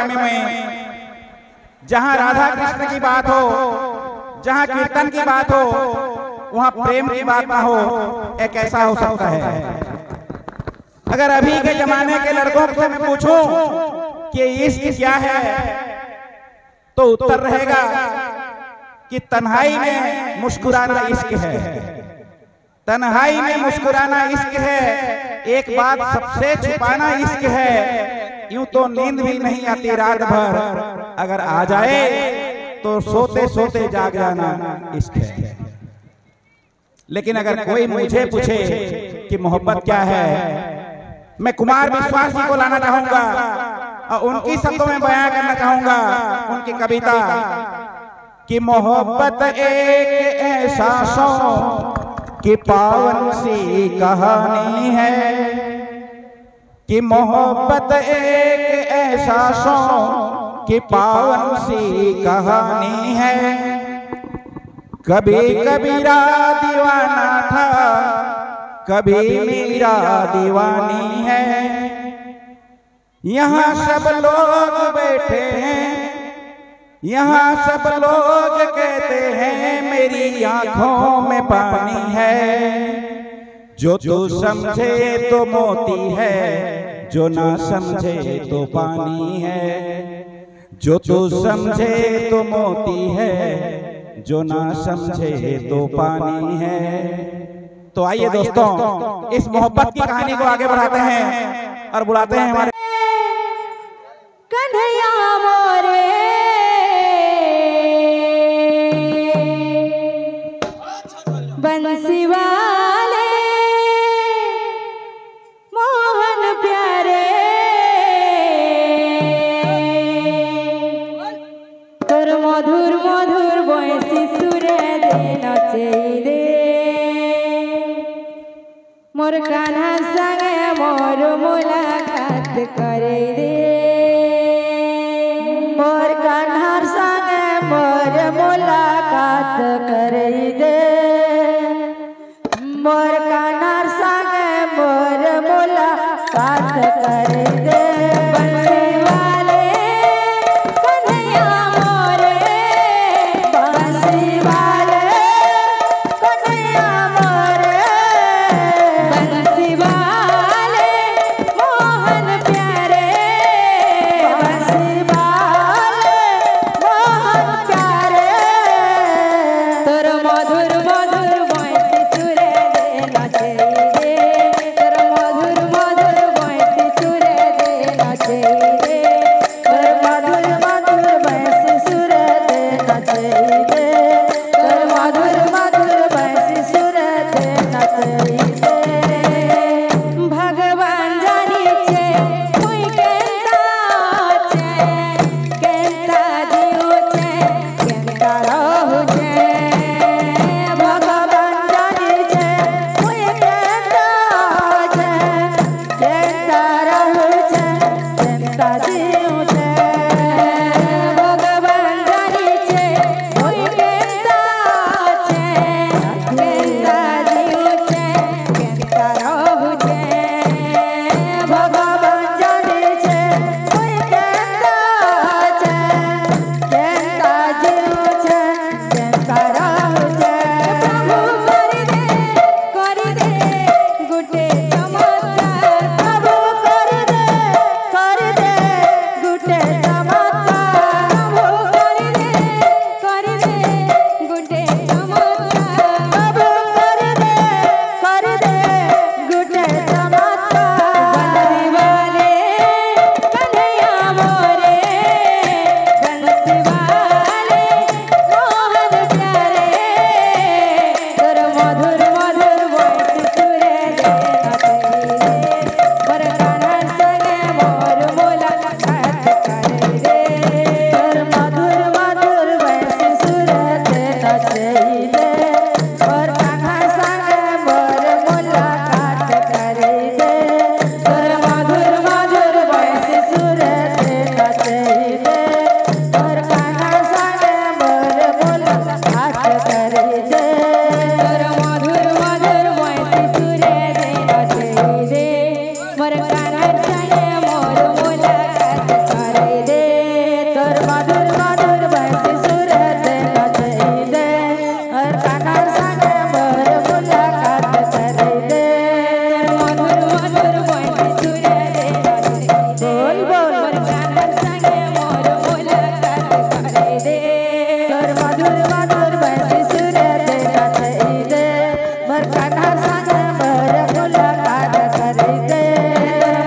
समय में जहां राधा कृष्ण की बात हो, जहां कीर्तन की बात हो, वहां प्रेम की बात ना हो, ये कैसा हो सकता है? अगर अभी के जमाने के लड़कों से मैं पूछूं कि इश्क क्या है, तो उत्तर रहेगा कि तन्हाई में मुस्कुराना इश्क है। तन्हाई में मुस्कुराना इश्क है, एक बात सबसे छुपाना इश्क है। यूं तो नींद भी नहीं आती रात भर, अगर आ जाए तो सोते सोते जाग जाना इश्क है। लेकिन अगर कोई मुझे पूछे कि मोहब्बत क्या है, मैं कुमार विश्वास जी को लाना चाहूंगा और उनकी शब्दों में बयां करना चाहूंगा उनकी कविता कि मोहब्बत एक एहसासों की पावन सी कहानी है, कि मोहब्बत एक एहसासों की पावन सी कहानी है। कभी कबीरा दीवाना था, कभी मीरा दीवानी है। यहाँ सब लोग बैठे हैं, यहाँ सब लोग कहते हैं मेरी आंखों में पानी है। जो तू समझे तो मोती है, जो ना समझे तो पानी है। जो तू समझे तो मोती है, जो ना समझे तो पानी है। तो आइए दोस्तों, इस मोहब्बत की कहानी को आगे बढ़ाते हैं और बुलाते हैं हमारे कन्हैया मोरे बंसी वाले मोहन प्यारे, तोर मधुर मधुर बंसी सुरे दे नचई दे। मोर कान्हा संगे मोर मुलाकात करे दे। मोर कान्हा संगे मोर मुलाकात करे दे। मोर कान्हा संगे मोर मुलाकात करे दे। बंसी वाले कन्हैया मोरे, बंसी वाले कन्हैया मोरे, बंसी वाले मोहन प्यारे, बंसी वाले मोहन प्यारे। तोर मधुर मधुर बंसी सुरे दे तोर मधुर मधुर बंसी सुर दे नचई दे और कान्हा संगे मोर मुलाकात करई दे मधुर मधुर बंसी सुर दे नचई दे बोल बोल और कान्हा संगे मोर मुलाकात करई दे तोर मधुर मधुर बंसी सुर दे नचई दे मोर कान्हा संगे मोर मुलाकात करई दे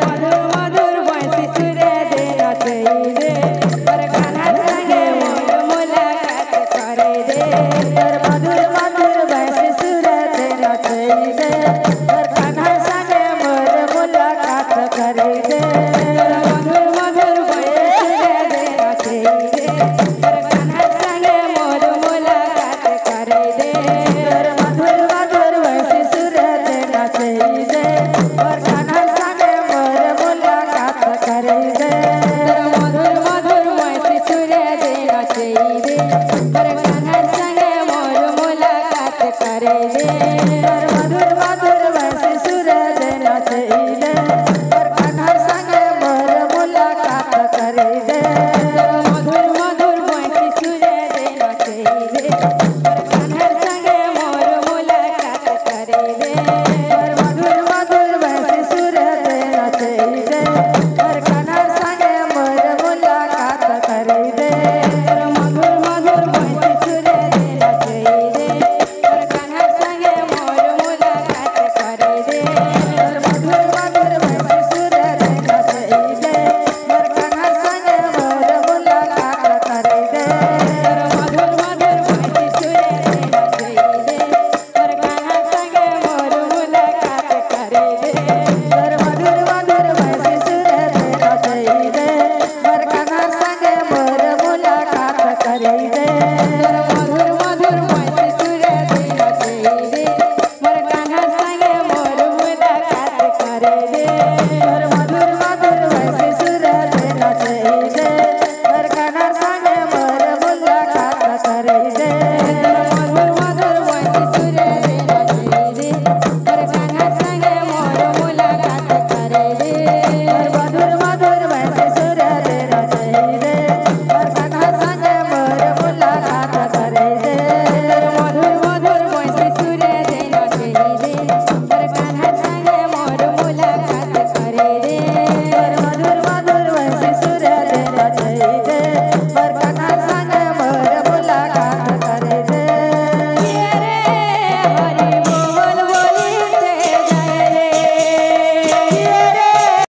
मधुर मधुर बंसी सुर दे नचई दे मोर कान्हा संगे मोर मुलाकात करई दे तोर मधुर मधुर बंसी सुर दे नचई दे मोर कान्हा संगे मोर मुलाकात करई दे मधुर मधुर बंसी सुर दे नचई दे मोर कान्हा संगे मोर मुलाकात करई दे तोर मधुर मधुर बंसी सुर दे नचई दे मोर कान्हा संगे मोर मुलाकात करई दे मधुर मधुर बंसी सुर दे नचई दे मोर कान्हा संगे मोर मुलाकात करई दे